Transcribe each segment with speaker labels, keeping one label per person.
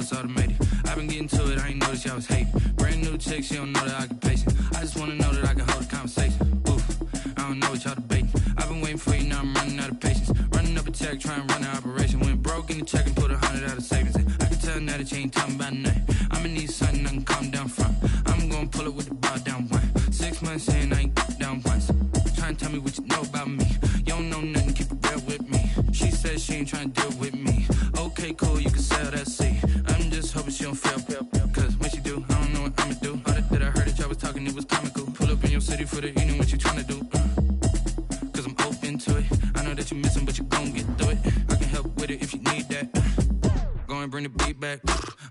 Speaker 1: it's automated. I've been getting to it, I ain't noticed y'all was hating. Brand new chick, she don't know that I can pace it. I just wanna know that I can hold a conversation. Oof, I don't know what y'all debating. I've been waiting for you, now I'm running out of patience. Running up a check, trying to run an operation. Went broke in the check and put 100 out of savings in. I can tell now that you ain't talking about nothing. I'ma need something I can calm down from. I'm gonna pull it with the bar down one. 6 months in, I ain't down once. Trying to tell me what you know about me. You don't know nothing, keep it real with me. She said she ain't trying to deal with me. Okay, cool, you can sell that seed. I'm just hoping she don't fail. Cause when she do, I don't know what I'ma do. All that I heard that y'all was talking, it was comical. Pull up in your city for the evening, what you trying to do? Cause I'm open to it. I know that you missing, but you gon' get through it. I can help with it if you need that. Go and bring the beat back.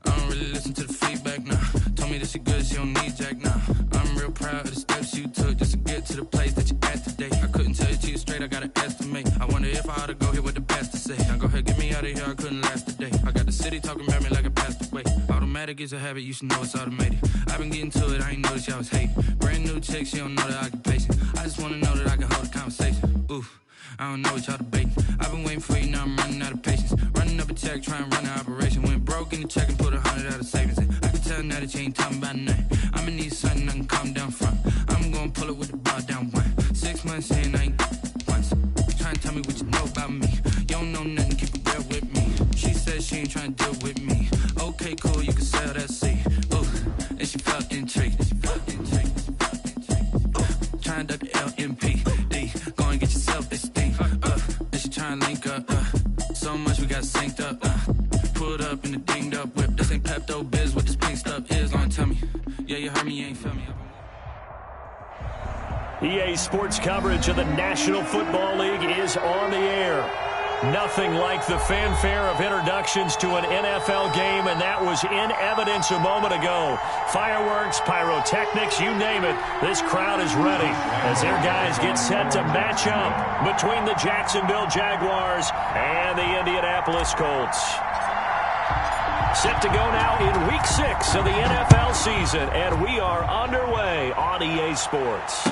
Speaker 1: I don't really listen to the feedback, nah. Told me that she good, she don't need Jack, nah. I'm real proud of the steps you took just to get to the place that you at today. I couldn't tell you to you straight, I gotta estimate. I wonder if I ought to go here with the best to say. Now go ahead, get me out of here, I couldn't last today. I got the city talking about me like I passed away. Automatic is a habit, you should know it's automated. I've been getting to it, I ain't noticed y'all was hating. Brand new chick, she don't know that I can pace it. I just wanna know that I can hold a conversation. Oof, I don't know what y'all debating. I've been waiting for you, now I'm running out of patience. Running up a check, trying to run an operation. Went broke in the check and put 100 out of savings in. I can tell now that you ain't talking about nothing. I'ma need something I can calm down from. I'm gonna pull it with the bar down one. 6 months in, I ain't once. Trying to tell me what you know about me. You don't know nothing, keep it real with me. She said she ain't trying to deal with me. Okay, cool, you can sell that seed. Ooh, and she felt intrigued. Trying to duck the LMPD. Go and get yourself esteem. And she trying to link up. So much we got synced up. Pulled up in the dinged up whip. This ain't Pepto Biz, what this pink stuff is. Long tell me. Yeah, you heard me, you ain't feel me.
Speaker 2: EA Sports coverage of the National Football League is on the air. Nothing like the fanfare of introductions to an NFL game, and that was in evidence a moment ago. Fireworks, pyrotechnics, you name it. This crowd is ready as their guys get set to match up between the Jacksonville Jaguars and the Indianapolis Colts. Set to go now in Week 6 of the NFL season, and we are underway on EA Sports.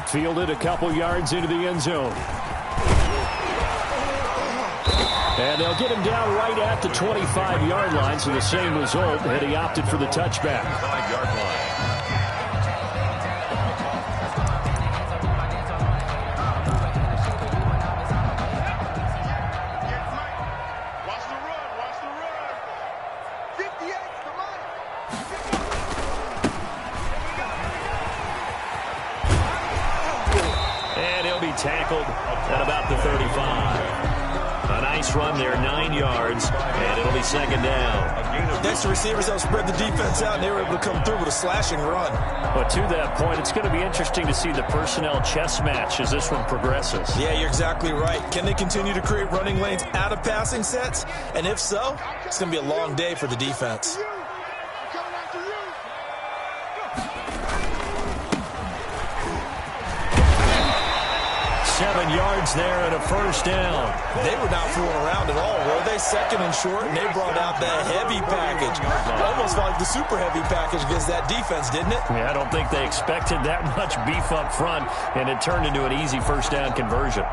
Speaker 2: Fielded a couple yards into the end zone. And they'll get him down right at the 25-yard line, so the same result, and he opted for the touchback.
Speaker 3: 5-yard line.
Speaker 2: Tackled at about the 35. A nice run there, 9 yards, and it'll be second down.
Speaker 4: Next to receivers helped spread the defense out, and they were able to come through with a slashing run.
Speaker 2: But to that point, it's going to be interesting to see the personnel chess match as this one progresses.
Speaker 4: Yeah, you're exactly right. Can they continue to create running lanes out of passing sets? And if so, it's going to be a long day for the defense.
Speaker 2: 7 yards there and a first down.
Speaker 4: They were not fooling around at all, were they? Second and short, and they brought out the heavy package. Almost felt like the super heavy package against that defense, didn't it?
Speaker 2: Yeah, I don't think they expected that much beef up front, and it turned into an easy first down conversion.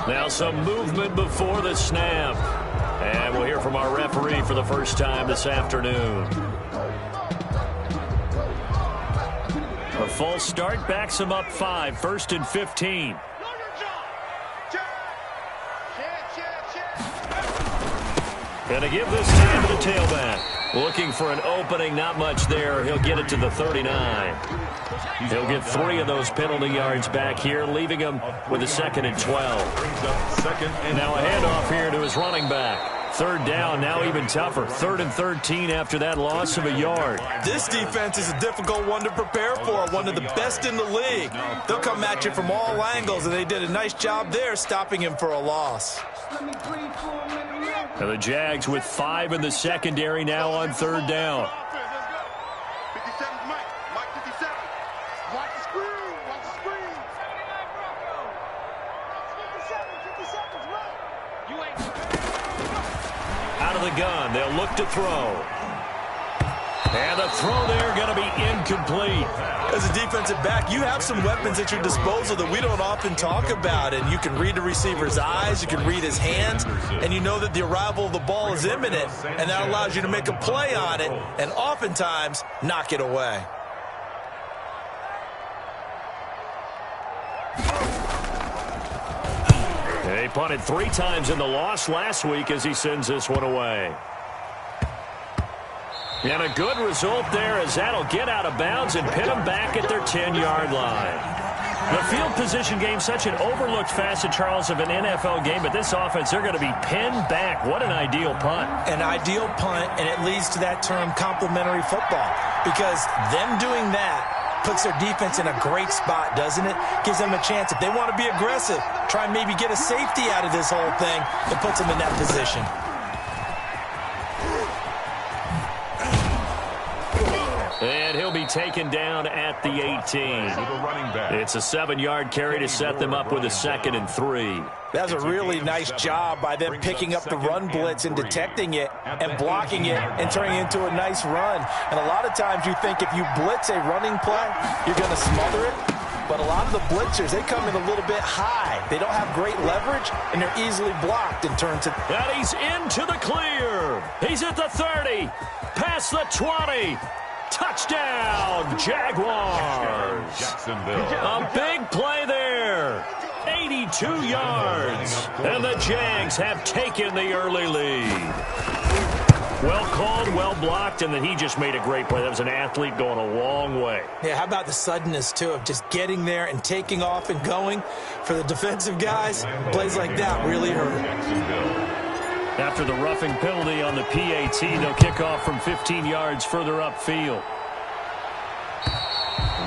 Speaker 2: Now some movement before the snap. And we'll hear from our referee for the first time this afternoon. A false start backs him up 5, 1st and 15. And to give this time to the tailback. Looking for an opening, not much there. He'll get it to the 39. He'll get 3 of those penalty yards back here, leaving him with a 2nd and 12. Now a handoff here to his running back. 3rd down, now even tougher. 3rd and 13 after that loss of a yard.
Speaker 4: This defense is a difficult one to prepare for, one of the best in the league. They'll come at you from all angles, and they did a nice job there stopping him for a loss.
Speaker 2: Now the Jags with 5 in the secondary now on 3rd down. gun. They'll look to throw. And the throw there going to be incomplete.
Speaker 4: As a defensive back, you have some weapons at your disposal that we don't often talk about. And you can read the receiver's eyes, you can read his hands, and you know that the arrival of the ball is imminent. And that allows you to make a play on it and oftentimes knock it away.
Speaker 2: He punted 3 times in the loss last week as he sends this one away. And a good result there as that'll get out of bounds and pin them back at their 10-yard line. The field position game, such an overlooked facet, Charles, of an NFL game, but this offense, they're going to be pinned back. What an ideal punt.
Speaker 4: An ideal punt, and it leads to that term complementary football, because them doing that puts their defense in a great spot, doesn't it? Gives them a chance. If they want to be aggressive, try and maybe get a safety out of this whole thing, it puts them in that position.
Speaker 2: And he'll be taken down at the 18. It's a 7-yard carry to set them up with a 2nd and 3.
Speaker 4: That's a really nice job by them picking up the run blitz and detecting it and blocking it and turning it into a nice run. And a lot of times you think if you blitz a running play, you're going to smother it. But a lot of the blitzers, they come in a little bit high. They don't have great leverage, and they're easily blocked and turned to...
Speaker 2: And he's into the clear. He's at the 30, past the 20. Touchdown, Jaguars. A big play there. 82 yards. And the Jags have taken the early lead. Well called, well blocked, and then he just made a great play. That was an athlete going a long way.
Speaker 4: Yeah, how about the suddenness, too, of just getting there and taking off and going? For the defensive guys, plays like that really hurt.
Speaker 2: After the roughing penalty on the PAT, they'll kick off from 15 yards further upfield.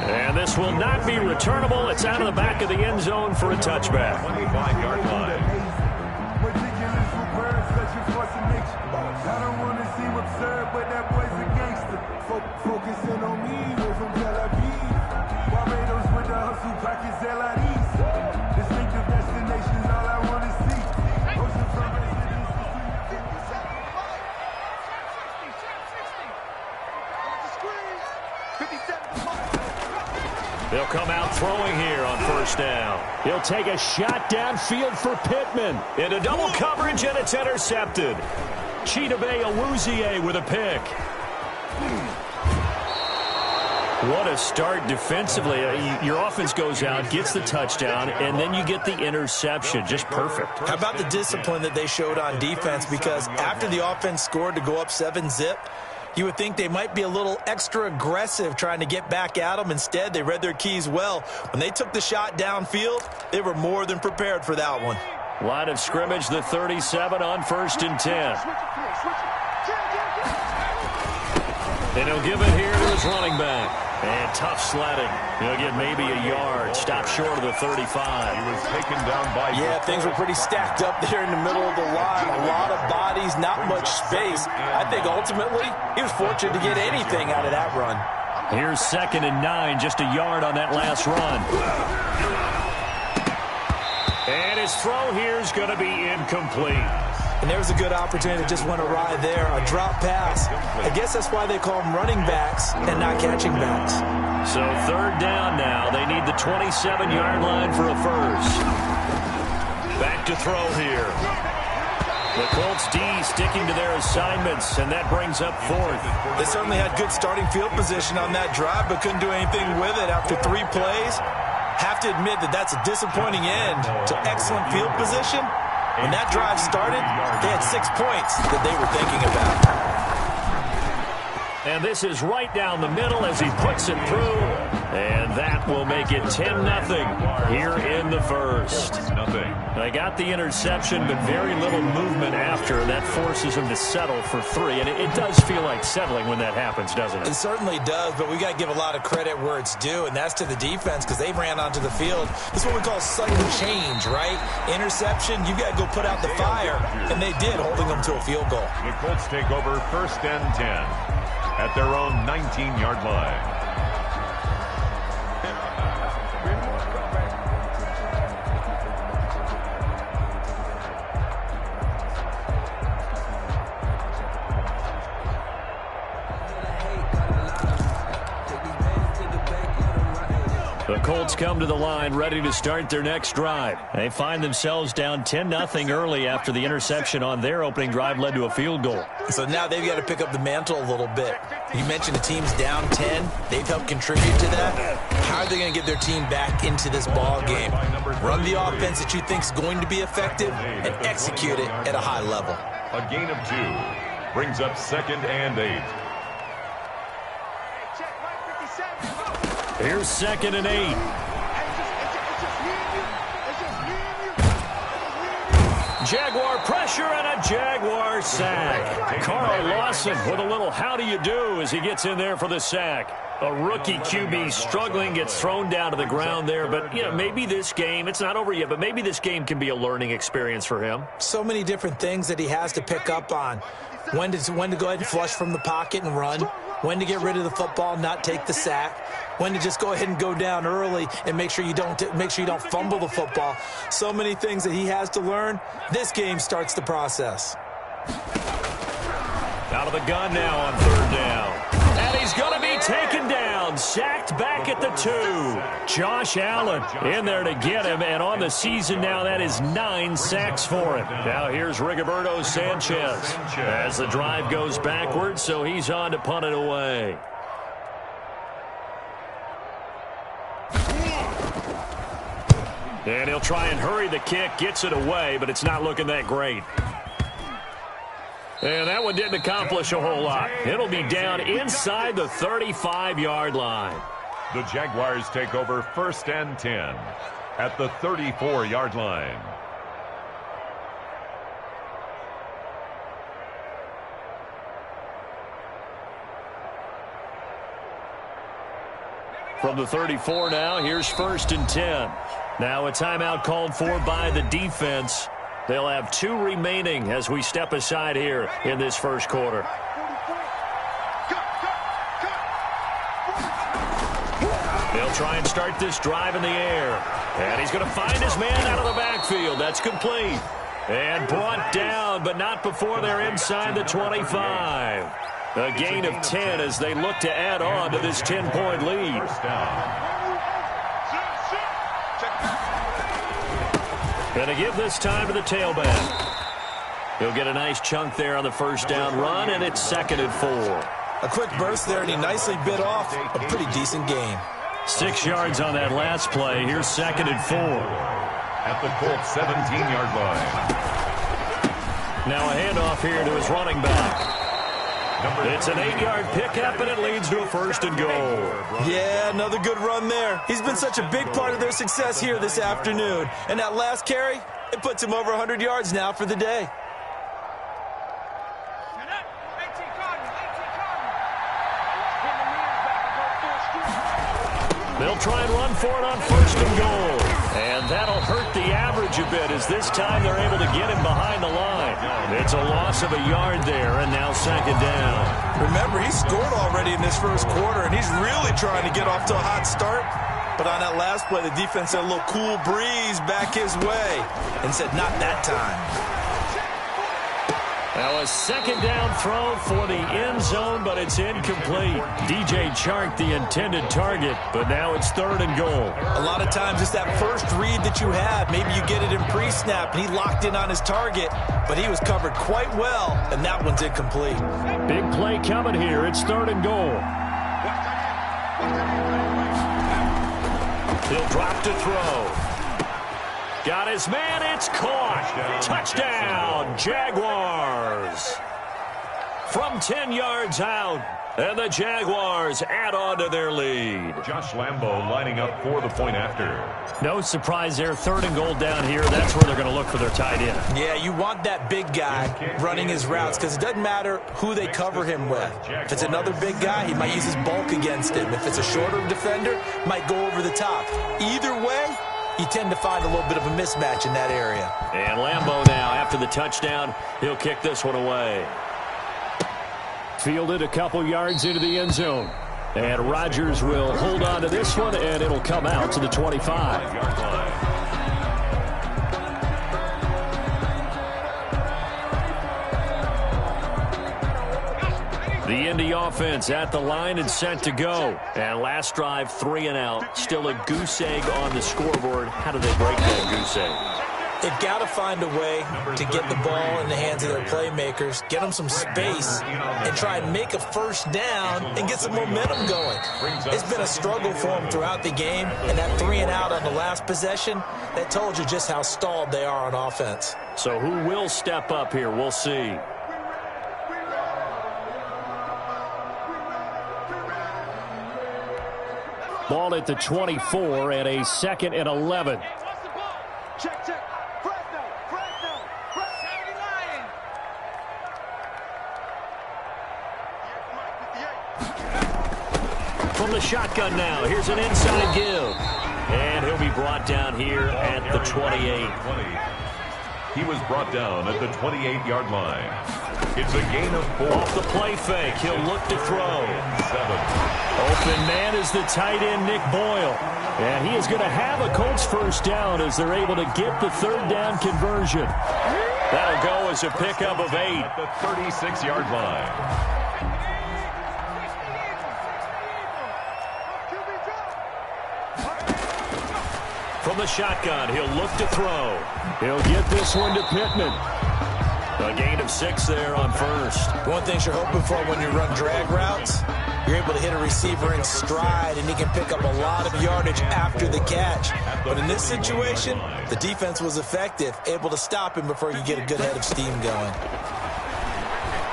Speaker 2: And this will not be returnable. It's out of the back of the end zone for a touchback.
Speaker 3: 25-yard line. I don't want to seem absurd, but that boy's a gangster. Focusing on me, we're from Tel Aviv. Barbados with the hustle, pockets LIDs. Distinctive destinations, all I want to see. Ocean from residence to 57.
Speaker 2: They'll come out throwing here on first down. He'll take a shot downfield for Pittman. Into double coverage, and it's intercepted. Chidobe Awuzie with a pick. What a start defensively. Your offense goes out, gets the touchdown, and then you get the interception. Just perfect.
Speaker 4: How about the discipline that they showed on defense? Because after the offense scored to go up 7-zip, you would think they might be a little extra aggressive trying to get back at them. Instead, they read their keys well. When they took the shot downfield, they were more than prepared for that one.
Speaker 2: Line of scrimmage, the 37 on 1st and 10. And he'll give it here to his running back. And tough sledding. He'll get maybe a yard. Stop short of the 35.
Speaker 3: He was taken down by...
Speaker 4: Yeah, things were pretty stacked up there in the middle of the line. A lot of bodies, not much space. I think ultimately he was fortunate to get anything out of that run.
Speaker 2: Here's 2nd and 9, just a yard on that last run. And his throw here is going to be incomplete.
Speaker 4: And there was a good opportunity that just went awry there, a drop pass. I guess that's why they call them running backs and not catching backs.
Speaker 2: So 3rd down now. They need the 27-yard line for a first. Back to throw here. The Colts D sticking to their assignments, and that brings up 4th.
Speaker 4: They certainly had good starting field position on that drive, but couldn't do anything with it after 3 plays. Have to admit that that's a disappointing end to excellent field position. When that drive started, they had 6 points that they were thinking about.
Speaker 2: And this is right down the middle as he puts it through. And that will make it 10-0 here in the first. They got the interception, but very little movement after, and that forces him to settle for 3. And it does feel like settling when that happens, doesn't it?
Speaker 4: It certainly does, but we got to give a lot of credit where it's due, and that's to the defense because they ran onto the field. This is what we call sudden change, right? Interception, you got to go put out the fire, and they did, holding them to a field goal.
Speaker 3: The Colts take over 1st and 10 at their own 19-yard line.
Speaker 2: The Colts come to the line ready to start their next drive. They find themselves down 10-0 early after the interception on their opening drive led to a field goal.
Speaker 4: So now they've got to pick up the mantle a little bit. You mentioned the team's down 10. They've helped contribute to that. How are they going to get their team back into this ball game? Run the offense that you think is going to be effective and execute it at a high level.
Speaker 5: A gain of 2 brings up 2nd and 8.
Speaker 2: Here's 2nd and 8. Jaguar pressure and a Jaguar sack. Carl Lawson with a little how do you do as he gets in there for the sack. A rookie QB struggling, gets thrown down to the ground there. But, you know, maybe this game, it's not over yet, but maybe this game can be a learning experience for him.
Speaker 4: So many different things that he has to pick up on. When to go ahead and flush from the pocket and run. When to get rid of the football and not take the sack. When to just go ahead and go down early and make sure you don't fumble the football. So many things that he has to learn. This game starts the process.
Speaker 2: Out of the gun now on 3rd down. And he's going to be taken down. Sacked back at the 2. Josh Allen in there to get him. And on the season now, that is 9 sacks for him. Now here's Rigoberto Sanchez as the drive goes backwards, so he's on to punt it away. And he'll try and hurry the kick, gets it away, but it's not looking that great. And that one didn't accomplish a whole lot. It'll be down inside the 35-yard line.
Speaker 5: The Jaguars take over 1st and 10 at the 34-yard line.
Speaker 2: From the 34 now, here's 1st and 10. Now a timeout called for by the defense. They'll have 2 remaining as we step aside here in this first quarter. They'll try and start this drive in the air. And he's going to find his man out of the backfield. That's complete. And brought down, but not before they're inside the 25. A gain of 10 as they look to add on to this 10-point lead.
Speaker 5: First down.
Speaker 2: Going to give this time to the tailback. He'll get a nice chunk there on the first down run, and it's 2nd and 4.
Speaker 4: A quick burst there, and he nicely bit off a pretty decent game.
Speaker 2: 6 yards on that last play. Here's 2nd and 4.
Speaker 5: At the Colts 17-yard line.
Speaker 2: Now a handoff here to his running back. It's an 8-yard pickup, and it leads to a 1st and goal.
Speaker 4: Yeah, another good run there. He's been such a big part of their success here this afternoon. And that last carry, it puts him over 100 yards now for the day.
Speaker 2: They'll try and run for it on 1st and goal. And that'll hurt the average a bit as this time they're able to get him behind the line. It's a loss of a yard there, and now 2nd down.
Speaker 4: Remember, he scored already in this first quarter, and he's really trying to get off to a hot start. But on that last play, the defense had a little cool breeze back his way and said, not that time.
Speaker 2: Now a 2nd down throw for the end zone, but it's incomplete. DJ Chark, the intended target, but now it's 3rd and goal.
Speaker 4: A lot of times it's that first read that you have. Maybe you get it in pre-snap, and he locked in on his target, but he was covered quite well, and that one's incomplete.
Speaker 2: Big play coming here. It's 3rd and goal. He'll drop to throw. Got his man, it's caught. Touchdown, Jaguars. From 10 yards out, and the Jaguars add on to their lead.
Speaker 5: Josh Lambo lining up for the point after.
Speaker 2: No surprise there, 3rd and goal down here. That's where they're going to look for their tight end.
Speaker 4: Yeah, you want that big guy running his routes because it doesn't matter who they cover him with. If it's another big guy, he might use his bulk against him. If it's a shorter defender, might go over the top. Either way, you tend to find a little bit of a mismatch in that area.
Speaker 2: And Lambo now, after the touchdown, he'll kick this one away. Fielded a couple yards into the end zone. And Rodgers will hold on to this one, and it'll come out to the 25. The Indy offense at the line and set to go. And last drive, 3 and out. Still a goose egg on the scoreboard. How do they break that goose egg?
Speaker 4: They've got to find a way to get the ball in the hands of their playmakers, get them some space, and try and make a first down and get some momentum going. It's been a struggle for them throughout the game, and that 3 and out on the last possession, that told you just how stalled they are on offense.
Speaker 2: So who will step up here? We'll see. Ball at the 24 and a 2nd and 11.
Speaker 3: Check. Fresno.
Speaker 2: From the shotgun now, here's an inside give. And he'll be brought down here at the 28.
Speaker 5: He was brought down at the 28-yard line. It's a gain of 4.
Speaker 2: Off the play fake, he'll look to throw.
Speaker 5: 7.
Speaker 2: Open man is the tight end, Nick Boyle. And he is going to have a Colts first down as they're able to get the 3rd down conversion. That'll go as a pickup of 8.
Speaker 5: At the 36-yard line.
Speaker 2: From the shotgun, he'll look to throw. He'll get this one to Pittman. A gain of 6 there on first.
Speaker 4: One thing you're hoping for when you run drag routes, you're able to hit a receiver in stride, and he can pick up a lot of yardage after the catch. But in this situation, the defense was effective, able to stop him before you get a good head of steam going.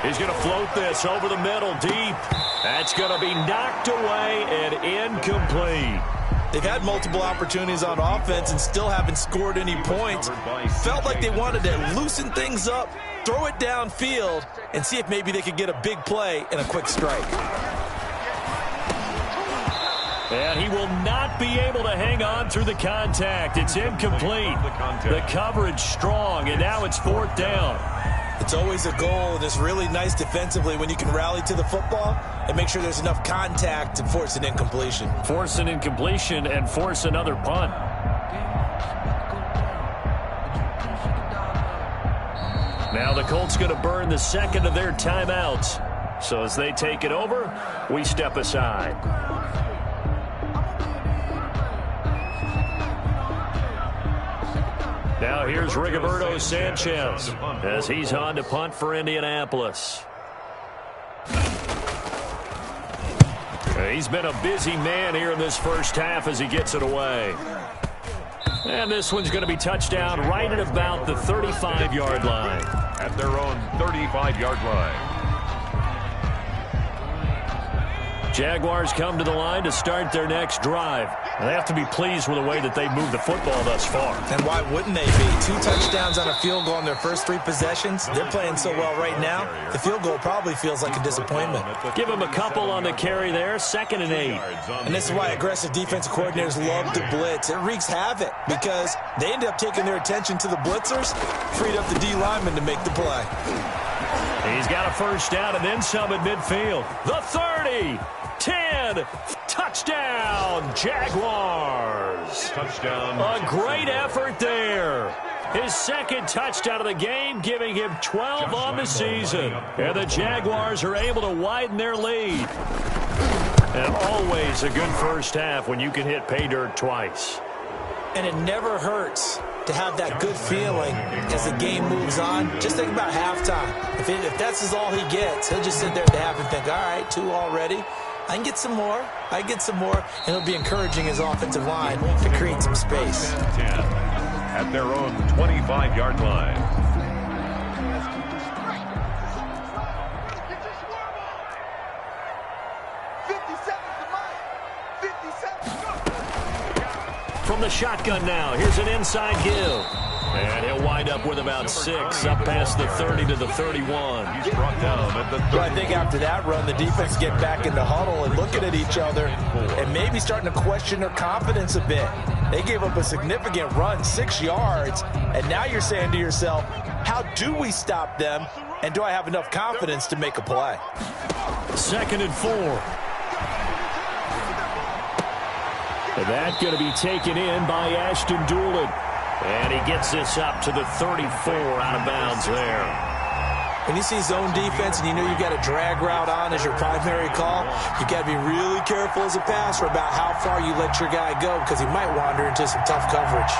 Speaker 2: He's going to float this over the middle deep. That's going to be knocked away and incomplete.
Speaker 4: They've had multiple opportunities on offense and still haven't scored any points. Felt like they wanted to loosen things up, throw it downfield, and see if maybe they could get a big play and a quick strike.
Speaker 2: And he will not be able to hang on through the contact. It's incomplete. The coverage strong, and now it's 4th down.
Speaker 4: It's always a goal, and it's really nice defensively when you can rally to the football and make sure there's enough contact to force an incompletion.
Speaker 2: Force an incompletion and force another punt. Now the Colts going to burn the 2nd of their timeouts. So as they take it over, we step aside. Now here's Rigoberto Sanchez as he's on to punt for Indianapolis. He's been a busy man here in this first half as he gets it away. And this one's going to be touchdown right at about the 35-yard line.
Speaker 5: At their own 35-yard line.
Speaker 2: Jaguars come to the line to start their next drive. And they have to be pleased with the way that they moved the football thus far.
Speaker 4: And why wouldn't they be? 2 touchdowns on a field goal in their first 3 possessions. They're playing so well right now, the field goal probably feels like a disappointment.
Speaker 2: Give them a couple on the carry there, 2nd and 8.
Speaker 4: And this is why aggressive defensive coordinators love to blitz. It wreaks havoc because they end up taking their attention to the blitzers, freed up the D lineman to make the play.
Speaker 2: He's got a first down and then some at midfield. The 30. 10, touchdown, Jaguars.
Speaker 5: Touchdown.
Speaker 2: A great effort there. His 2nd touchdown of the game, giving him 12 on the season. And the Jaguars are able to widen their lead. And always a good first half when you can hit pay dirt twice.
Speaker 4: And it never hurts to have that good feeling as the game moves on. Just think about halftime. If that's all he gets, he'll just sit there at the half and think, all right, 2 already. I can get some more. And it'll be encouraging his offensive line to create some space.
Speaker 5: 10 at their own 25-yard line.
Speaker 2: From the shotgun now, here's an inside give. And he'll wind up with about 6, up past the 30 to the 31.
Speaker 5: He's brought down at the 30.
Speaker 4: But I think after that run, the defense get back in the huddle and looking at each other and maybe starting to question their confidence a bit. They gave up a significant run, 6 yards, and now you're saying to yourself, how do we stop them, and do I have enough confidence to make a play?
Speaker 2: 2nd and 4. And that's going to be taken in by Ashton Doolin. And he gets this up to the 34 out of bounds there.
Speaker 4: When you see zone defense and you know you've got a drag route on as your primary call, you've got to be really careful as a passer about how far you let your guy go because he might wander into some tough coverage.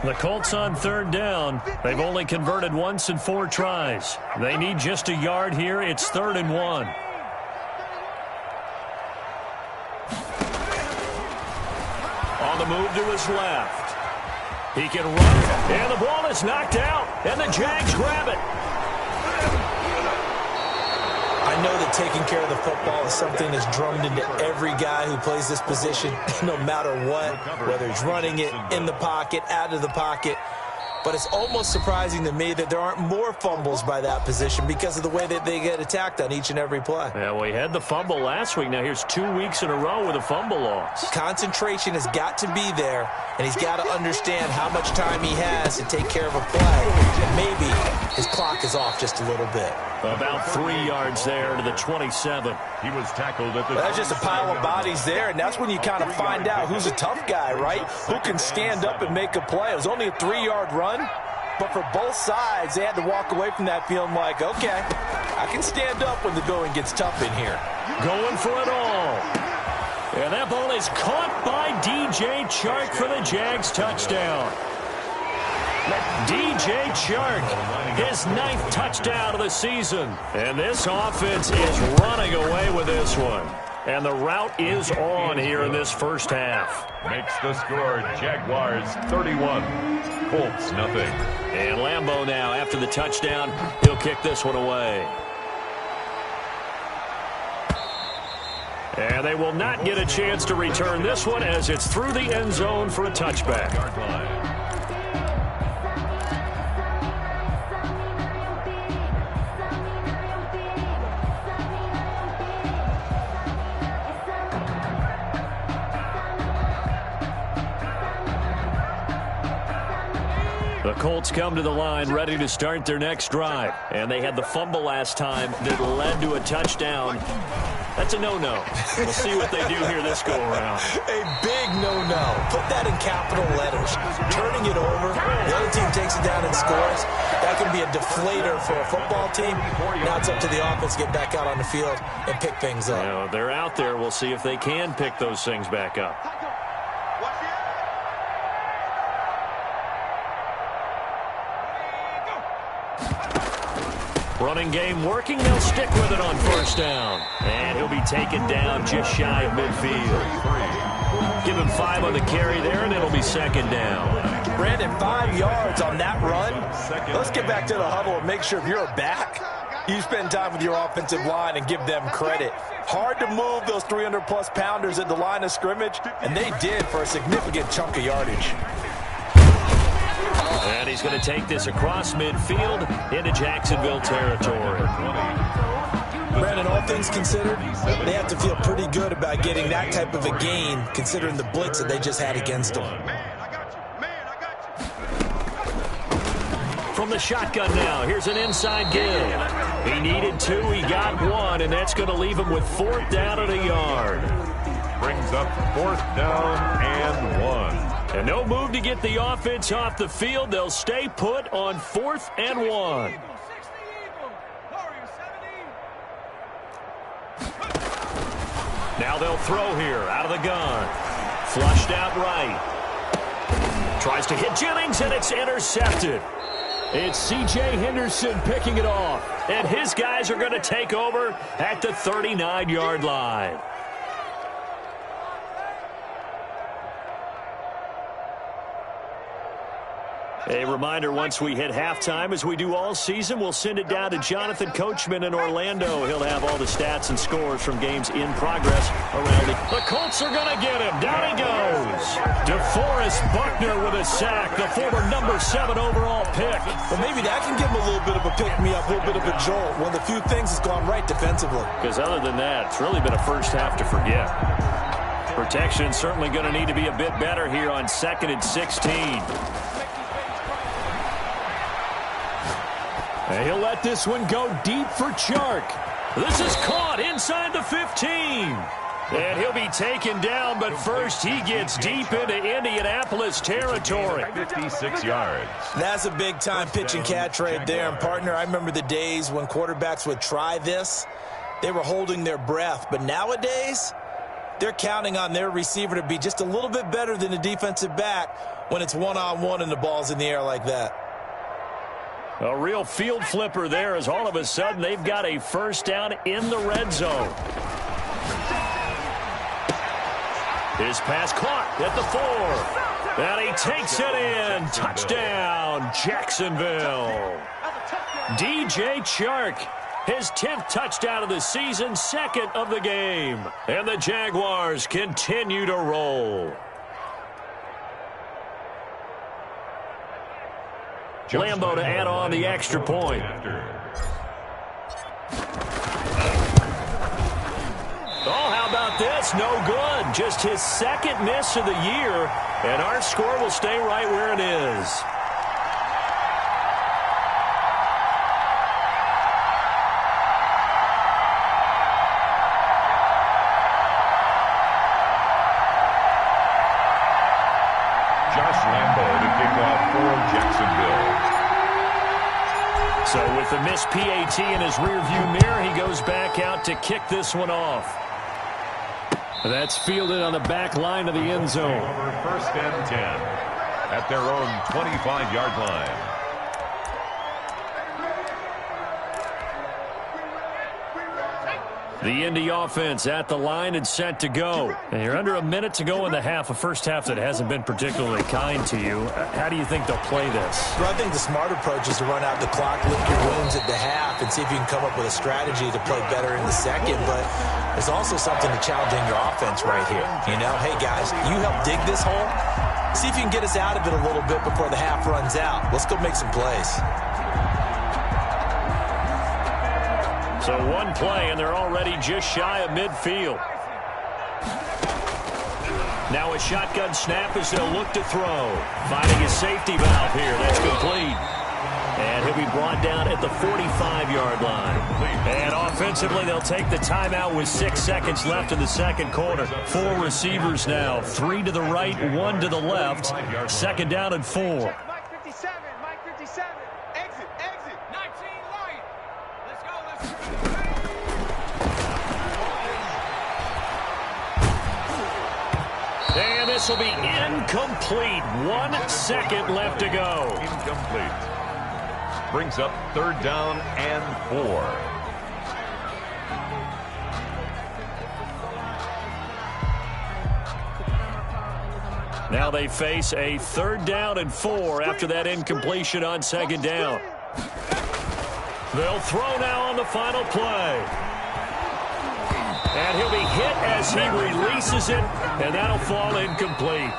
Speaker 2: The Colts on third down. They've only converted once in 4 tries. They need just a yard here. It's 3rd and 1. On the move to his left. He can run, and the ball is knocked out, and the Jags grab it.
Speaker 4: I know that taking care of the football is something that's drummed into every guy who plays this position, no matter what, whether he's running it, in the pocket, out of the pocket. But it's almost surprising to me that there aren't more fumbles by that position because of the way that they get attacked on each and every play.
Speaker 2: Yeah, well, he had the fumble last week. Now here's 2 weeks in a row with a fumble loss.
Speaker 4: Concentration has got to be there, and he's got to understand how much time he has to take care of a play. And maybe his clock is off just a little bit.
Speaker 2: About 3 yards there to the 27.
Speaker 5: He was tackled at the...
Speaker 4: That's just a pile of bodies there, and that's when you kind of find out who's a tough guy, right? Who can stand up and make a play. It was only a 3-yard run, but for both sides, they had to walk away from that feeling like, okay, I can stand up when the going gets tough in here.
Speaker 2: Going for it all. And that ball is caught by DJ Chark for the Jags touchdown. DJ Chark, his 9th touchdown of the season. And this offense is running away with this one. And the route is on here in this first half.
Speaker 5: Makes the score Jaguars 31, Colts nothing.
Speaker 2: And Lambeau now, after the touchdown, he'll kick this one away. And they will not get a chance to return this one as it's through the end zone for a touchback. The Colts come to the line ready to start their next drive. And they had the fumble last time that led to a touchdown. That's a no-no. We'll see what they do here this go-around.
Speaker 4: A big no-no. Put that in capital letters. Turning it over, the other team takes it down and scores. That can be a deflator for a football team. Now it's up to the offense to get back out on the field and pick things up.
Speaker 2: You know, they're out there. We'll see if they can pick those things back up. Running game working. They'll stick with it on first down. And he'll be taken down just shy of midfield. Give him 5 on the carry there, and it'll be 2nd down.
Speaker 4: Brandon, 5 yards on that run. Let's get back to the huddle and make sure if you're a back, you spend time with your offensive line and give them credit. Hard to move those 300-plus pounders at the line of scrimmage, and they did for a significant chunk of yardage.
Speaker 2: And he's going to take this across midfield into Jacksonville territory.
Speaker 4: Brandon, all things considered, they have to feel pretty good about getting that type of a gain considering the blitz that they just had against them.
Speaker 2: From the shotgun now, here's an inside give. He needed 2, he got 1, and that's going to leave him with 4th down and a yard.
Speaker 5: Brings up 4th down and 1.
Speaker 2: And no move to get the offense off the field. They'll stay put on 4th and 1. Now they'll throw here out of the gun. Flushed out right. Tries to hit Jennings, and it's intercepted. It's C.J. Henderson picking it off. And his guys are going to take over at the 39-yard line. A reminder, once we hit halftime, as we do all season, we'll send it down to Jonathan Coachman in Orlando. He'll have all the stats and scores from games in progress around it. The Colts are going to get him. Down he goes. DeForest Buckner with a sack, the former number 7 overall pick.
Speaker 4: Well, maybe that can give him a little bit of a pick-me-up, a little bit of a jolt. One of the few things that's gone right defensively.
Speaker 2: Because other than that, it's really been a first half to forget. Protection certainly going to need to be a bit better here on 2nd and 16. And he'll let this one go deep for Chark. This is caught inside the 15. And he'll be taken down, but first he gets deep into Indianapolis territory.
Speaker 5: 56 yards.
Speaker 4: That's a big-time pitch and catch right there. And, partner, I remember the days when quarterbacks would try this. They were holding their breath. But nowadays, they're counting on their receiver to be just a little bit better than the defensive back when it's one-on-one and the ball's in the air like that.
Speaker 2: A real field flipper there as all of a sudden they've got a first down in the red zone. His pass caught at the 4. And he takes it in. Touchdown, Jacksonville. DJ Chark, his 10th touchdown of the season, 2nd of the game. And the Jaguars continue to roll. Lambo to add on the extra point. Oh, how about this? No good. Just his 2nd miss of the year, and our score will stay right where it is. So with the missed PAT in his rearview mirror, he goes back out to kick this one off. That's fielded on the back line of the end zone.
Speaker 5: Over first and 10 at their own 25-yard line.
Speaker 2: The Indy offense at the line and set to go. And you're under a minute to go in the half, a first half that hasn't been particularly kind to you. How do you think they'll play this?
Speaker 4: Well, I think the smart approach is to run out the clock, lick your wounds at the half, and see if you can come up with a strategy to play better in the second. But there's also something to challenging your offense right here. You know, hey, guys, you help dig this hole. See if you can get us out of it a little bit before the half runs out. Let's go make some plays.
Speaker 2: So one play, and they're already just shy of midfield. Now a shotgun snap as they'll look to throw. Finding his safety valve here. That's complete. And he'll be brought down at the 45-yard line. And offensively, they'll take the timeout with 6 seconds left in the second quarter. 4 receivers now. 3 to the right, 1 to the left. Second down and 4.
Speaker 6: Mike 57, Mike 57. Exit, 19 right. Let's go.
Speaker 2: And this will be incomplete. 1 second left to go.
Speaker 5: Incomplete. Brings up third down and 4.
Speaker 2: Now they face a third down and 4 after that incompletion on second down. They'll throw now on the final play. And he'll be hit as he releases it, and that'll fall incomplete.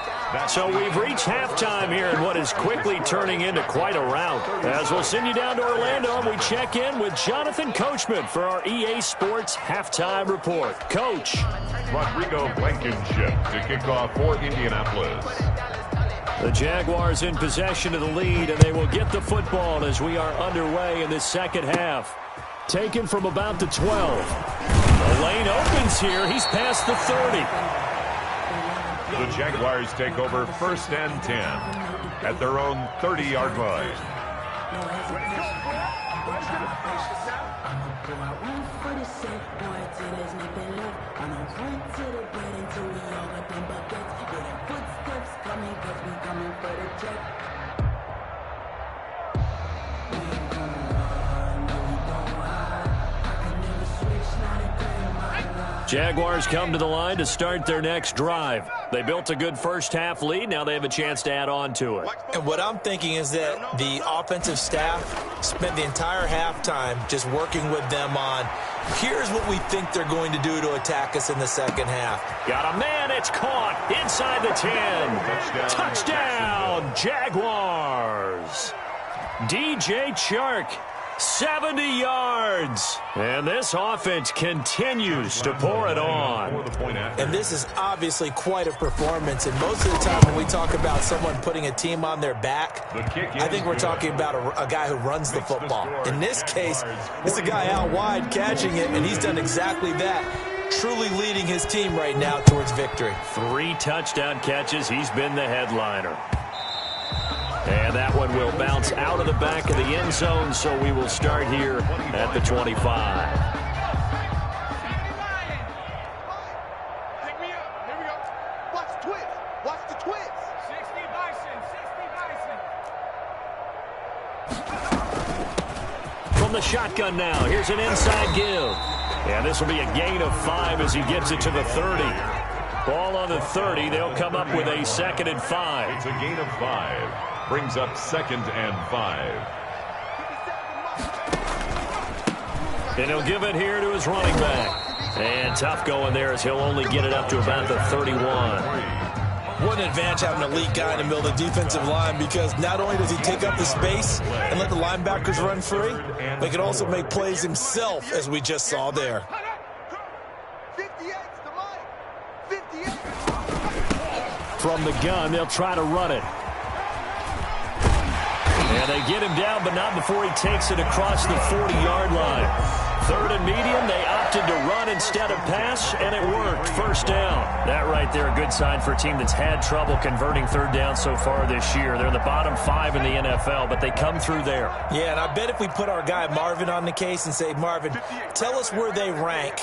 Speaker 2: So we've reached halftime here in what is quickly turning into quite a rout. As we'll send you down to Orlando, and we check in with Jonathan Coachman for our EA Sports Halftime Report. Coach.
Speaker 5: Rodrigo Blankenship to kick off for Indianapolis.
Speaker 2: The Jaguars in possession of the lead, and they will get the football as we are underway in this second half. Taken from about the 12. The lane opens here. He's past the 30.
Speaker 5: The Jaguars take over first and 10 at their own 30-yard line.
Speaker 2: Jaguars come to the line to start their next drive. They built a good first-half lead. Now they have a chance to add on to it.
Speaker 4: And what I'm thinking is that the offensive staff spent the entire halftime just working with them on, here's what we think they're going to do to attack us in the second half.
Speaker 2: Got a man. It's caught inside the 10. Touchdown, Jaguars. DJ Chark. 70 yards. And this offense continues to pour it on.
Speaker 4: And this is obviously quite a performance. And most of the time when we talk about someone putting a team on their back, I think we're talking about a guy who runs the football. In this case, it's a guy out wide catching it, and he's done exactly that. Truly leading his team right now towards victory. 3
Speaker 2: touchdown catches. He's been the headliner. And that one will bounce out of the back of the end zone, so we will start here at the 25.
Speaker 6: Pick me up. Here we go. Watch the twist. Watch the twist. 60 Bison. 60 Bison.
Speaker 2: From the shotgun now, here's an inside give. And this will be a gain of 5 as he gets it to the 30. Ball on the 30. They'll come up with a 2nd and 5.
Speaker 5: It's a gain of 5. Brings up 2nd and 5.
Speaker 2: And he'll give it here to his running back. And tough going there as he'll only get it up to about the 31.
Speaker 4: What an advantage having an elite guy in the middle of the defensive line, because not only does he take up the space and let the linebackers run free, but he can also make plays himself, as we just saw there.
Speaker 6: 58 to Mike. 58.
Speaker 2: From the gun, they'll try to run it. And they get him down, but not before he takes it across the 40-yard line. 3rd and medium, they opted to run instead of pass, and it worked. 1st down. That right there, a good sign for a team that's had trouble converting 3rd down so far this year. They're in the bottom 5 in the NFL, but they come through there.
Speaker 4: Yeah, and I bet if we put our guy Marvin on the case and say, Marvin, tell us where they rank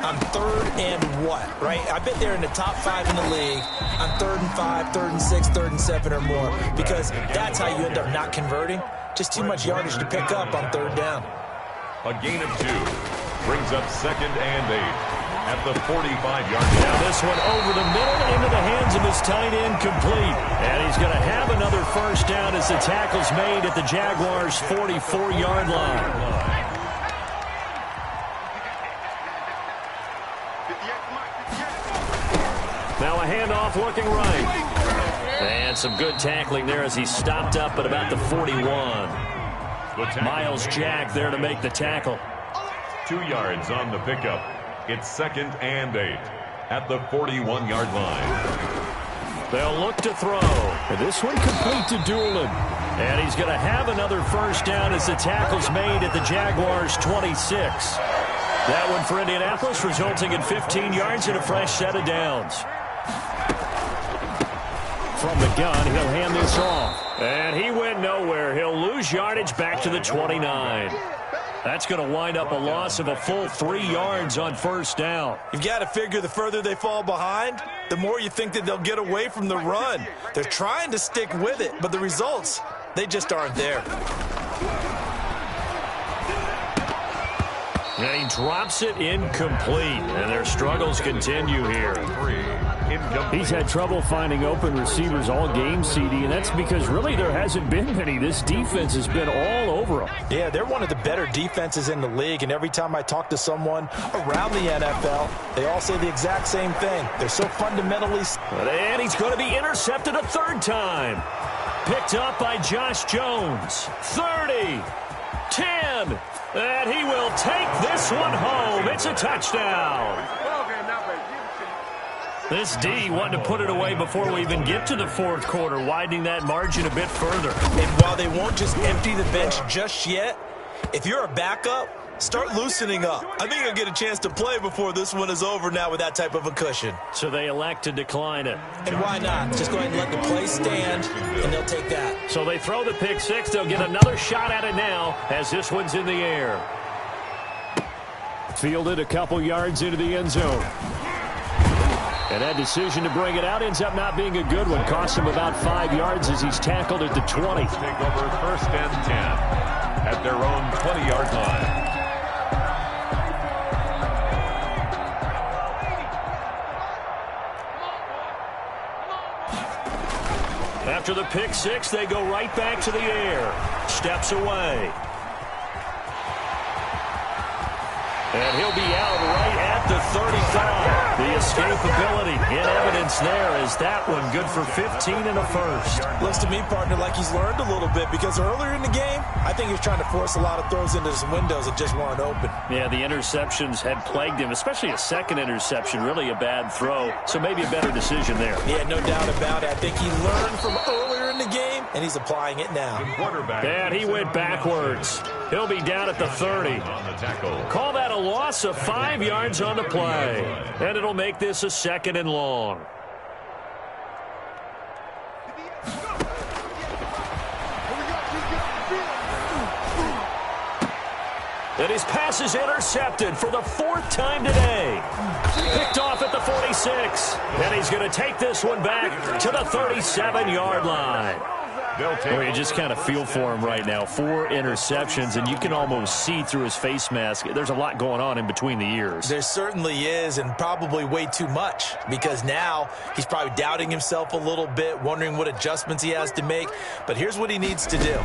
Speaker 4: on 3rd and what, right? I bet they're in the top 5 in the league on 3rd and 5, 3rd and 6, 3rd and 7 or more, because that's how you end up not converting. Just too much yardage to pick up on 3rd down.
Speaker 5: A gain of 2. Brings up 2nd and 8 at the 45-yard line.
Speaker 2: Now this one over the middle into the hands of his tight end, complete. And he's going to have another 1st down as the tackle's made at the Jaguars' 44-yard line. Now a handoff looking right. And some good tackling there as he stopped up at about the 41. Miles Jack there to make the tackle.
Speaker 5: 2 yards on the pickup. It's 2nd and 8 at the 41-yard line.
Speaker 2: They'll look to throw. And this one complete to Doolin. And he's going to have another 1st down as the tackle's made at the Jaguars' 26. That one for Indianapolis, resulting in 15 yards and a fresh set of downs. From the gun, he'll hand this off. And he went nowhere. He'll lose yardage back to the 29. That's going to wind up a loss of a full 3 yards on 1st down.
Speaker 4: You've got to figure the further they fall behind, the more you think that they'll get away from the run. They're trying to stick with it, but the results, they just aren't there.
Speaker 2: And he drops it incomplete. And their struggles continue here. He's had trouble finding open receivers all game, CD, and that's because really there hasn't been many. This defense has been all over them.
Speaker 4: Yeah, they're one of the better defenses in the league, and every time I talk to someone around the NFL, they all say the exact same thing. They're so fundamentally...
Speaker 2: And he's going to be intercepted a 3rd time. Picked up by Josh Jones. 30, 10, and he will take this one home. It's a touchdown. This D wanted to put it away before we even get to the 4th quarter, widening that margin a bit further.
Speaker 4: And while they won't just empty the bench just yet, if you're a backup, start loosening up. I think you'll get a chance to play before this one is over now with that type of a cushion.
Speaker 2: So they elect to decline it.
Speaker 4: And why not? Just go ahead and let the play stand, and they'll take that.
Speaker 2: So they throw the pick 6. They'll get another shot at it now as this one's in the air. Fielded a couple yards into the end zone. And that decision to bring it out ends up not being a good one. Cost him about 5 yards as he's tackled at the 20.
Speaker 5: Take over 1st and 10 at their own 20-yard line.
Speaker 2: After the pick 6, they go right back to the air. Steps away. And he'll be out right at the 35. The escapability in evidence there as that one good for 15 and a first.
Speaker 4: Looks to me, partner, like he's learned a little bit because earlier in the game, I think he was trying to force a lot of throws into some windows that just weren't open.
Speaker 2: Yeah, the interceptions had plagued him, especially a second interception, really a bad throw. So maybe a better decision there.
Speaker 4: Yeah, no doubt about it. I think he learned from earlier in the game, and he's applying it now.
Speaker 2: And he went backwards. He'll be down at the 30. Call that a loss of 5 yards on the play. And it'll make this a 2nd and long. And his pass is intercepted for the 4th time today. Picked off at the 46. And he's going to take this one back to the 37-yard line. Well, you just kind of feel for him right now. 4 interceptions, and you can almost see through his face mask. There's a lot going on in between the ears.
Speaker 4: There certainly is, and probably way too much, because now he's probably doubting himself a little bit, wondering what adjustments he has to make. But here's what he needs to do.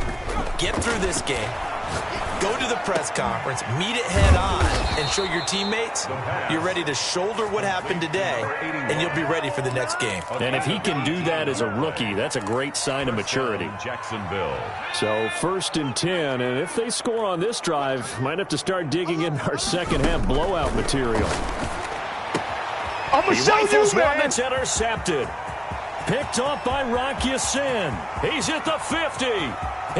Speaker 4: Get through this game. Go to the press conference, meet it head on, and show your teammates you're ready to shoulder what happened today, and you'll be ready for the next game.
Speaker 2: And if he can do that as a rookie, that's a great sign of maturity.
Speaker 5: Jacksonville.
Speaker 2: So 1st and 10, and if they score on this drive, might have to start digging in our second-half blowout material.
Speaker 6: I'm going to show you,
Speaker 2: one
Speaker 6: man.
Speaker 2: that's intercepted. Picked off by Rock Ya-Sin. He's at the 50.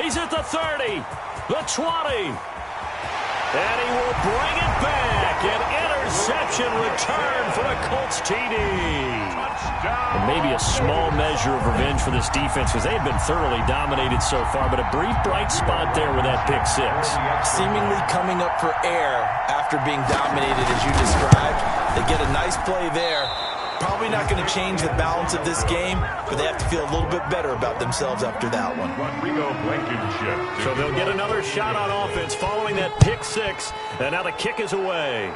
Speaker 2: He's at the 30. The 20. And he will bring it back. An interception return for a Colts TD. And maybe a small measure of revenge for this defense because they have been thoroughly dominated so far, but a brief bright spot there with that pick 6.
Speaker 4: Seemingly coming up for air after being dominated as you described. They get a nice play there. Probably not going to change the balance of this game, but they have to feel a little bit better about themselves after that one.
Speaker 2: So they'll get another shot on offense following that pick 6, and now the kick is away.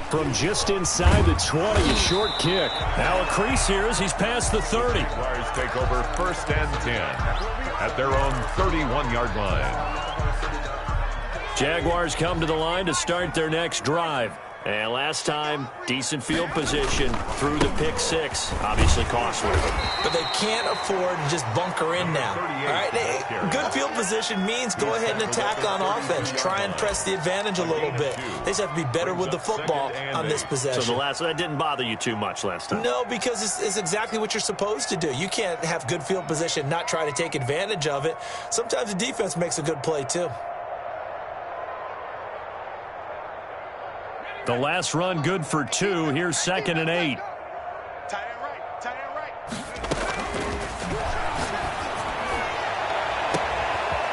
Speaker 2: From just inside the 20, a short kick. Now a crease here as he's past the 30.
Speaker 5: Jaguars take over 1st and 10 at their own 31-yard line.
Speaker 2: Jaguars come to the line to start their next drive. And last time, decent field position through the pick 6. Obviously costly.
Speaker 4: But they can't afford to just bunker in now. All right, good field position means go ahead and attack on offense. Try and press the advantage a little bit. They just have to be better with the football on this possession.
Speaker 2: So that didn't bother you too much last time?
Speaker 4: No, because it's exactly what you're supposed to do. You can't have good field position, not try to take advantage of it. Sometimes the defense makes a good play too.
Speaker 2: The last run good for 2. Here's 2nd and 8.
Speaker 6: Tight end right. Tight end right.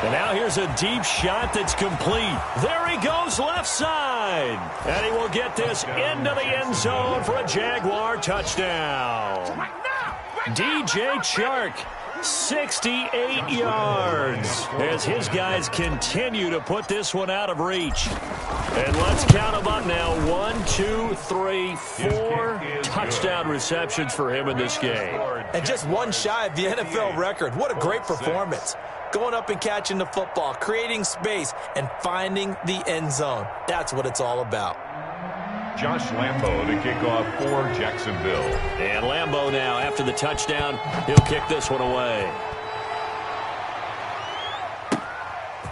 Speaker 2: And now here's a deep shot that's complete. There he goes left side. And he will get this into the end zone for a Jaguar touchdown. DJ Chark, 68 yards as his guys continue to put this one out of reach. And let's count them up now. 1, 2, 3, 4 touchdown receptions for him in this game.
Speaker 4: And just one shy of the NFL record. What a great performance. Going up and catching the football, creating space, and finding the end zone. That's what it's all about.
Speaker 5: Josh Lambo to kick off for Jacksonville.
Speaker 2: And Lambo now, after the touchdown, he'll kick this one away.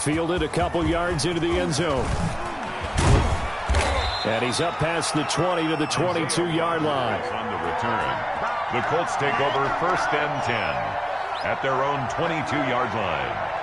Speaker 2: Fielded a couple yards into the end zone. And he's up past the 20 to the 22-yard line.
Speaker 5: On the return, the Colts take over 1st and 10 at their own 22-yard line.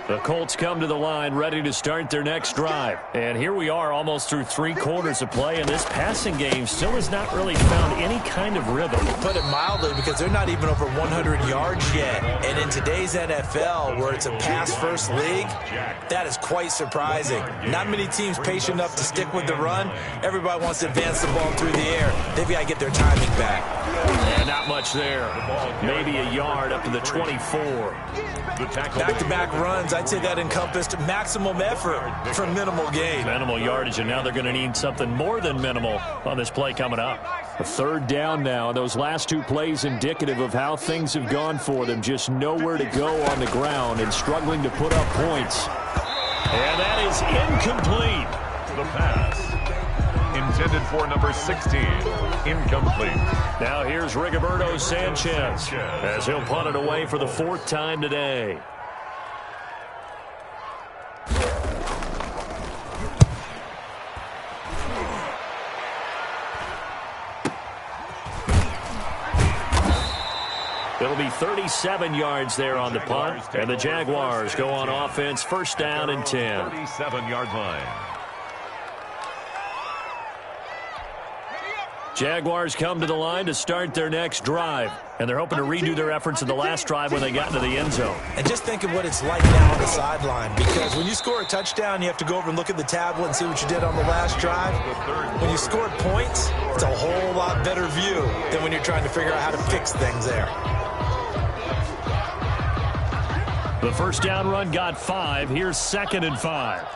Speaker 2: The Colts come to the line ready to start their next drive. And here we are almost through 3 quarters of play, and this passing game still has not really found any kind of rhythm.
Speaker 4: Put it mildly, because they're not even over 100 yards yet. And in today's NFL, where it's a pass-first league, that is quite surprising. Not many teams patient enough to stick with the run. Everybody wants to advance the ball through the air. They've got to get their timing back.
Speaker 2: And not much push there. Maybe a yard up to the 24.
Speaker 4: Back-to-back runs, I'd say that encompassed maximum effort for minimal gain.
Speaker 2: Minimal yardage, and now they're going to need something more than minimal on this play coming up. A third down now. Those last two plays indicative of how things have gone for them. Just nowhere to go on the ground and struggling to put up points.
Speaker 5: And that is incomplete. The pass intended for number 16. Incomplete.
Speaker 2: Now here's Rigoberto Sanchez as he'll punt it away for the fourth time today. It'll be 37 yards there on the punt, and the Jaguars go on offense, first down and 10.
Speaker 5: 37-yard line.
Speaker 2: Jaguars come to the line to start their next drive, and they're hoping to redo their efforts in the last drive when they got into the end zone.
Speaker 4: And just think of what it's like now on the sideline, because when you score a touchdown, you have to go over and look at the tablet and see what you did on the last drive. When you scored points, it's a whole lot better view than when you're trying to figure out how to fix things there.
Speaker 2: The first down run got 5. Here's 2nd and 5.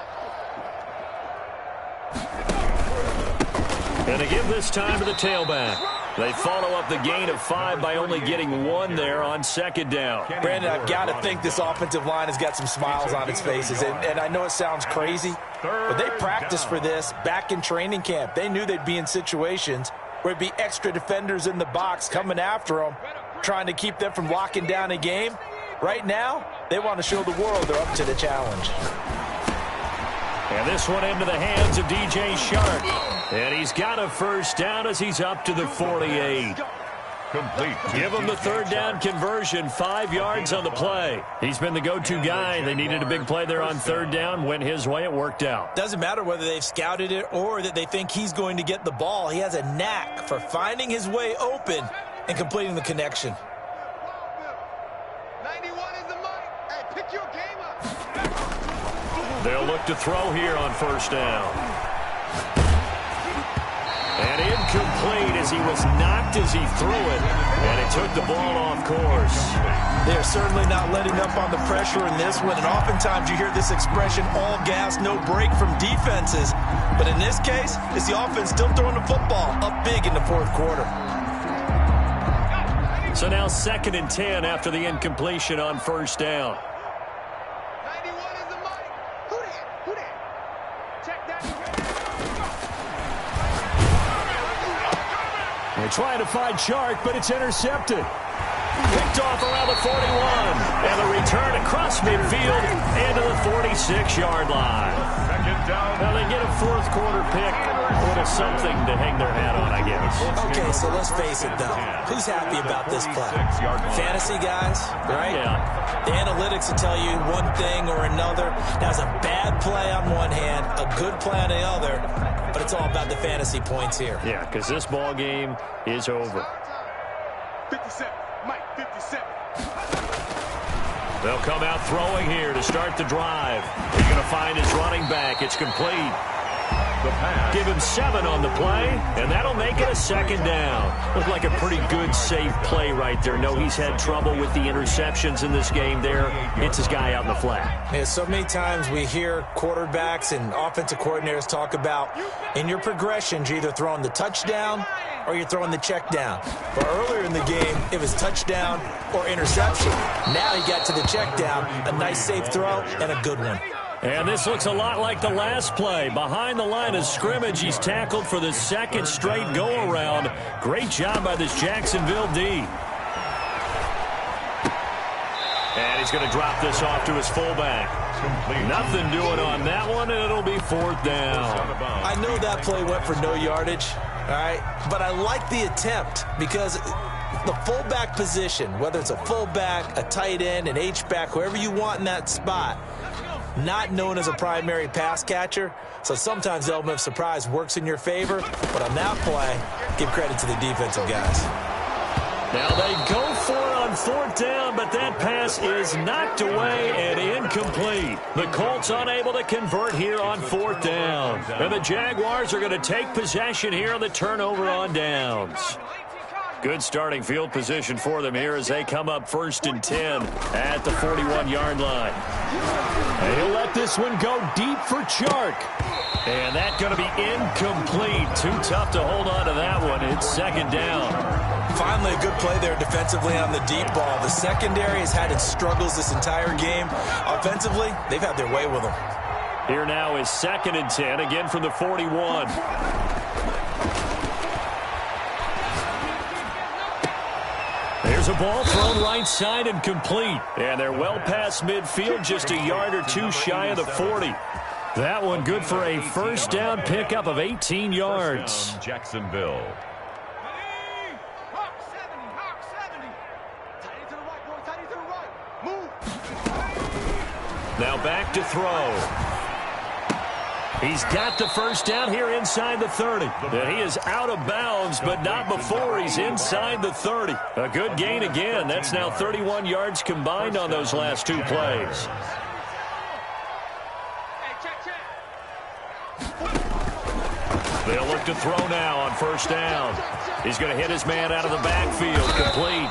Speaker 2: And they give this time to the tailback. They follow up the gain of 5 by only getting 1 there on 2nd down.
Speaker 4: Brandon, I've got to think this offensive line has got some smiles on its faces. And I know it sounds crazy, but they practiced for this back in training camp. They knew they'd be in situations where it'd be extra defenders in the box coming after them, trying to keep them from locking down a game. Right now, they want to show the world they're up to the challenge.
Speaker 2: And this one into the hands of DJ Shark. And he's got a first down as he's up to the 48.
Speaker 5: Complete.
Speaker 2: Give him the third down conversion, 5 yards on the play. He's been the go-to guy. They needed a big play there on third down. Went his way. It worked out.
Speaker 4: Doesn't matter whether they've scouted it or that they think he's going to get the ball. He has a knack for finding his way open and completing the connection.
Speaker 6: 91 is the mic. Hey, pick your game up.
Speaker 2: They'll look to throw here on first down. And incomplete as he was knocked as he threw it. And it took the ball off course.
Speaker 4: They're certainly not letting up on the pressure in this one. And oftentimes you hear this expression, all gas, no break from defenses. But in this case, it's the offense still throwing the football up big in the fourth quarter.
Speaker 2: So now 2nd and 10 after the incompletion on first down.
Speaker 6: 91 is the mic. Who that? Who that? Check that.
Speaker 2: They're trying to find Shark, but it's intercepted. Picked off around the 41. And the return across midfield into the 46-yard line.
Speaker 5: Second down.
Speaker 2: Now they get a fourth quarter pick. A little something to hang their hat on, I guess.
Speaker 4: Okay, so let's face it, though. Who's happy about this play? Fantasy guys, right?
Speaker 2: Yeah.
Speaker 4: The analytics will tell you one thing or another. Now, it's a bad play on one hand, a good play on the other, but it's all about the fantasy points here.
Speaker 2: Yeah, because this ball game is over.
Speaker 6: 57. Mike, 57.
Speaker 2: They'll come out throwing here to start the drive. He's going to find his running back. It's complete.
Speaker 5: The pass.
Speaker 2: Give him 7 on the play, and that'll make it a second down. Looked like a pretty good, safe play right there. No, he's had trouble with the interceptions in this game there. Hits his guy out in the flat.
Speaker 4: Yeah, so many times we hear quarterbacks and offensive coordinators talk about in your progressions, you're either throwing the touchdown or you're throwing the check down. But earlier in the game, it was touchdown or interception. Now he got to the check down, a nice safe throw, and a good one.
Speaker 2: And this looks a lot like the last play. Behind the line of scrimmage, he's tackled for the second straight go-around. Great job by this Jacksonville D. And he's going to drop this off to his fullback. Nothing doing on that one, and it'll be fourth down.
Speaker 4: I know that play went for no yardage, all right? But I like the attempt because the fullback position, whether it's a fullback, a tight end, an H-back, whoever you want in that spot, not known as a primary pass catcher, so sometimes the element of surprise works in your favor. But on that play, give credit to the defensive guys.
Speaker 2: Now they go for it on fourth down, but that pass is knocked away and incomplete. The Colts unable to convert here on fourth down. And the Jaguars are going to take possession here on the turnover on downs. Good starting field position for them here as they come up 1st and 10 at the 41-yard line.
Speaker 7: And he'll let this one go deep for Chark.
Speaker 2: And that's going to be incomplete. Too tough to hold on to that one. It's 2nd down.
Speaker 4: Finally a good play there defensively on the deep ball. The secondary has had its struggles this entire game. Offensively, they've had their way with them.
Speaker 2: Here now is 2nd and 10, again from the 41. There's a ball thrown right side and complete. And they're well past midfield, just a yard or two shy of the 40. That one good for a 1st down pickup of 18 yards.
Speaker 5: Jacksonville.
Speaker 2: Now back to throw. He's got the 1st down here inside the 30. And he is out of bounds, but not before he's inside the 30. A good gain again. That's now 31 yards combined on those last 2 plays. They'll look to throw now on 1st down. He's going to hit his man out of the backfield, complete.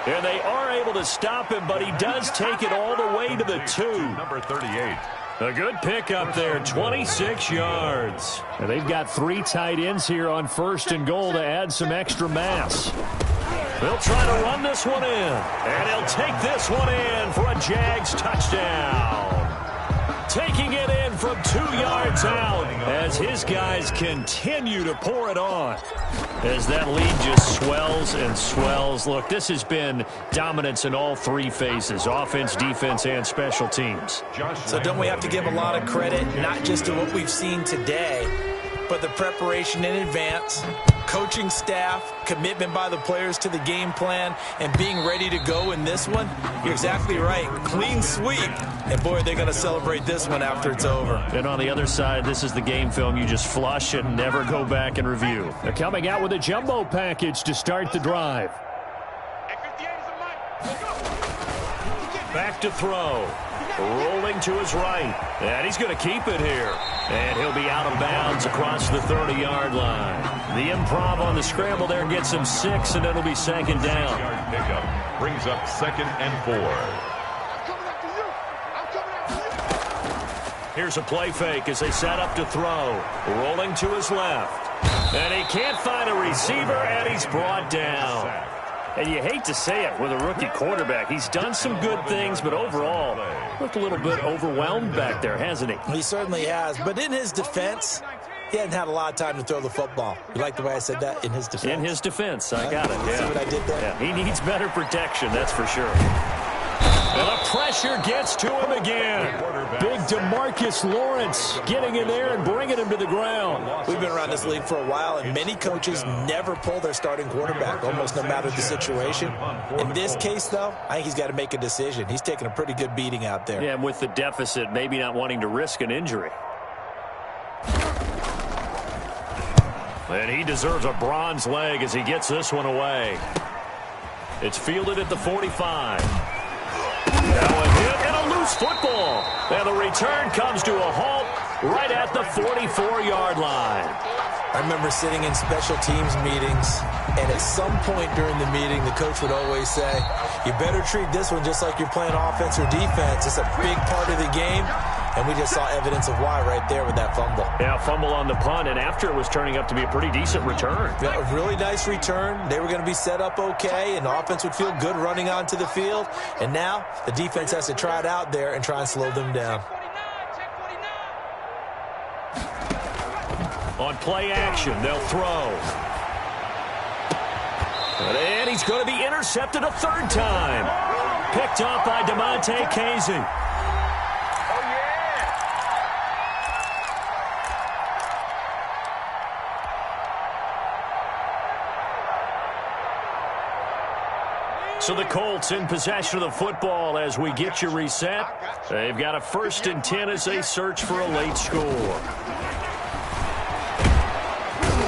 Speaker 2: And they are able to stop him, but he does take it all the way to the 2.
Speaker 5: Number 38.
Speaker 2: A good pickup there, 26 yards.
Speaker 7: And they've got 3 tight ends here on 1st and goal to add some extra mass.
Speaker 2: They'll try to run this one in. And he'll take this one in for a Jags touchdown. Taking it in from 2 yards out as his guys continue to pour it on. As that lead just swells and swells. Look, this has been dominance in all 3 phases, offense, defense, and special teams.
Speaker 4: So don't we have to give a lot of credit, not just to what we've seen today, but the preparation in advance, coaching staff, commitment by the players to the game plan, and being ready to go in this one? You're exactly right. Clean sweep. And, boy, they're going to celebrate this one after it's over.
Speaker 2: And on the other side, this is the game film you just flush and never go back and review.
Speaker 7: They're coming out with a jumbo package to start the drive.
Speaker 2: Back to throw. Rolling to his right. And he's going to keep it here. And he'll be out of bounds across the 30-yard line. The improv on the scramble there gets him 6, and it'll be 2nd down.
Speaker 5: Pickup brings up 2nd and 4.
Speaker 2: Here's a play fake as they set up to throw. Rolling to his left. And he can't find a receiver, and he's brought down. And you hate to say it with a rookie quarterback. He's done some good things, but overall, looked a little bit overwhelmed back there, hasn't he?
Speaker 4: He certainly has. But in his defense, he hasn't had a lot of time to throw the football. You like the way I said that? In his defense?
Speaker 2: In his defense. I got it. Yeah.
Speaker 4: See what I did there?
Speaker 2: Yeah. He needs better protection, that's for sure. And the pressure gets to him again.
Speaker 7: Big DeMarcus Lawrence getting in there and bringing him to the ground.
Speaker 4: We've been around this league for a while, and many coaches never pull their starting quarterback, almost no matter the situation. In this case, though, I think he's got to make a decision. He's taking a pretty good beating out there.
Speaker 2: Yeah, and with the deficit, maybe not wanting to risk an injury. And he deserves a bronze leg as he gets this one away. It's fielded at the 45. Now a hit and a loose football. And the return comes to a halt right at the 44-yard line.
Speaker 4: I remember sitting in special teams meetings, and at some point during the meeting, the coach would always say, you better treat this one just like you're playing offense or defense. It's a big part of the game, and we just saw evidence of why right there with that fumble.
Speaker 2: Yeah, fumble on the punt, and after it was turning up to be a pretty decent return.
Speaker 4: Yeah, a really nice return. They were going to be set up okay, and the offense would feel good running onto the field. And now the defense has to try it out there and try and slow them down.
Speaker 2: On play action, they'll throw. And he's going to be intercepted a 3rd time. Picked up by DeMonte Casey. So the Colts in possession of the football as we get you reset. They've got a 1st and 10 as they search for a late score.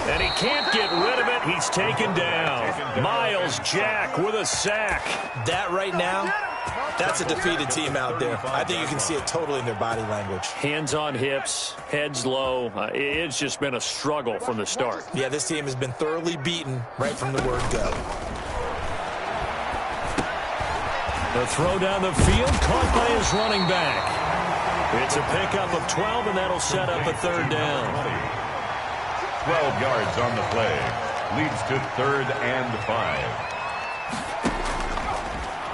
Speaker 2: And he can't get rid of it. He's taken down. Miles Jack with a sack.
Speaker 4: That right now, that's a defeated team out there. I think you can see it totally in their body language.
Speaker 2: Hands on hips, heads low. It's just been a struggle from the start.
Speaker 4: Yeah, this team has been thoroughly beaten right from the word go.
Speaker 2: The throw down the field, caught by his running back. It's a pickup of 12, and that'll set up a third down.
Speaker 5: 12 yards on the play. Leads to 3rd and 5.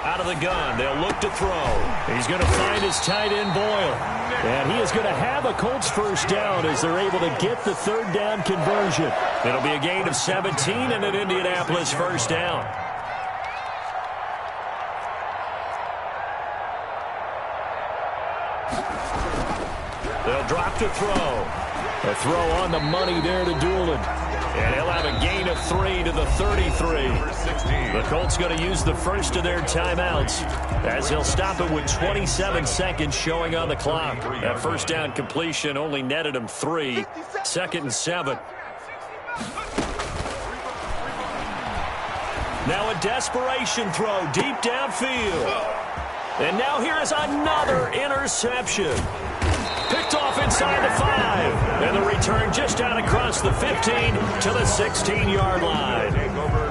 Speaker 2: Out of the gun, they'll look to throw. He's going to find his tight end, Boyle. And he is going to have a Colts first down as they're able to get the third down conversion. It'll be a gain of 17 and an Indianapolis first down. They'll drop to throw. A throw on the money there to Doolin. And he'll have a gain of 3 to the 33. The Colts going to use the first of their timeouts as he'll stop it with 27 seconds showing on the clock. That first down completion only netted him 3. 2nd and 7. Now a desperation throw deep downfield. And now here is another interception. Picked off inside the 5. And the return just out across the 15 to the 16-yard line.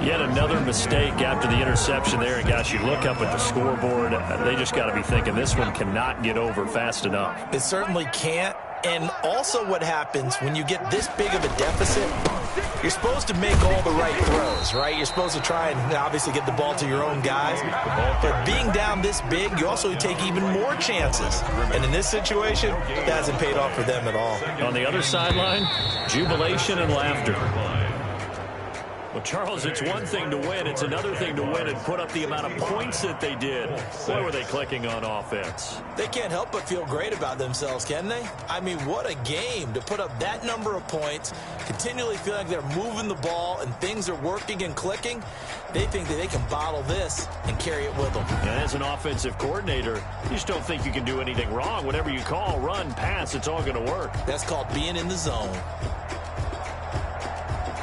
Speaker 2: Yet another mistake after the interception there. And, gosh, you look up at the scoreboard. They just got to be thinking this one cannot get over fast enough.
Speaker 4: It certainly can't. And also what happens when you get this big of a deficit, you're supposed to make all the right throws, right? You're supposed to try and obviously get the ball to your own guys. But being down this big, you also take even more chances. And in this situation, that hasn't paid off for them at all.
Speaker 2: On the other sideline, jubilation and laughter. Well, Charles, it's one thing to win. It's another thing to win and put up the amount of points that they did. Boy, were they clicking on offense.
Speaker 4: They can't help but feel great about themselves, can they? I mean, what a game to put up that number of points, continually feel like they're moving the ball and things are working and clicking. They think that they can bottle this and carry it with them.
Speaker 2: And as an offensive coordinator, you just don't think you can do anything wrong. Whatever you call, run, pass, it's all going to work.
Speaker 4: That's called being in the zone.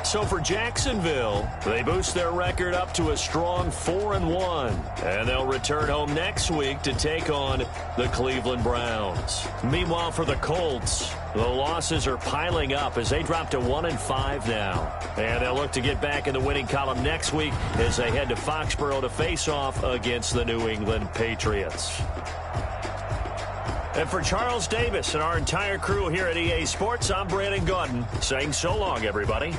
Speaker 2: So for Jacksonville, they boost their record up to a strong 4-1. And they'll return home next week to take on the Cleveland Browns. Meanwhile, for the Colts, the losses are piling up as they drop to 1-5 now. And they'll look to get back in the winning column next week as they head to Foxborough to face off against the New England Patriots. And for Charles Davis and our entire crew here at EA Sports, I'm Brandon Gaudin saying so long, everybody.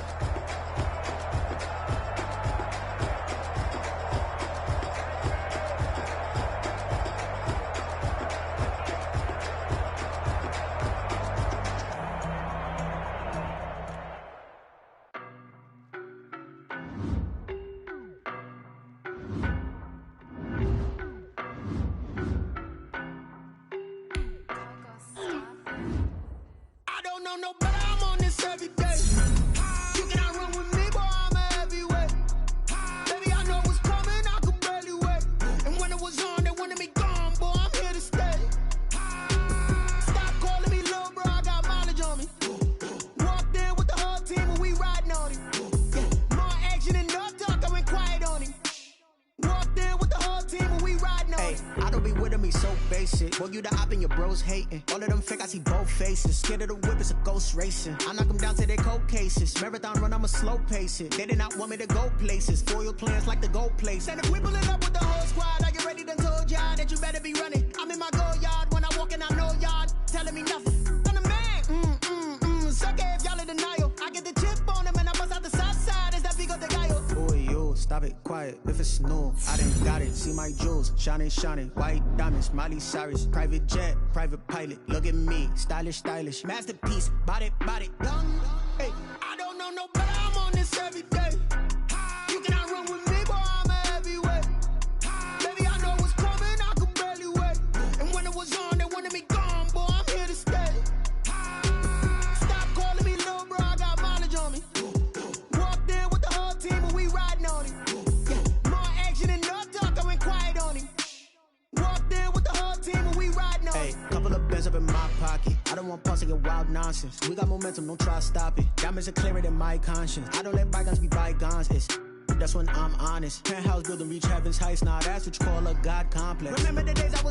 Speaker 8: Boy, you the op and your bros hating. All of them fake, I see both faces. Scared of the whip, it's a ghost racing. I knock them down to their cold cases. Marathon run, I'ma slow pace it. They did not want me to go places. Foil plans like the go place. And if we pulling up with the whole squad, I get ready to told y'all that you better be running. I'm in my go yard. When I walk in, I know y'all telling me nothing. I'm the man. Suck it if y'all in denial. I get the chip on them and I bust out the south side. Is that Vigo de Gallo? Boy, yo, stop it, quiet. If it's new, I done got it. See my jewels, shining, white diamonds, Miley Cyrus, private jet, private pilot. Look at me, stylish, masterpiece, body, young. Hey, I don't know no better. I'm on this every day. You cannot run with me, boy. I'm a heavyweight. Baby, I know what's coming. I could barely wait. And when it was on, they wanted me gone, boy. I'm here to stay. Stop calling me little bro. I got mileage on me. Walked in with the whole team and we riding on it. Hey, couple of bands up in my pocket. I don't want pulse to get wild nonsense. We got momentum, don't try to stop it. Diamonds are clearer than my conscience. I don't let bygones be bygones. That's when I'm honest. Penthouse building, reach heaven's heights. Now that's what you call a God complex. Remember the days I was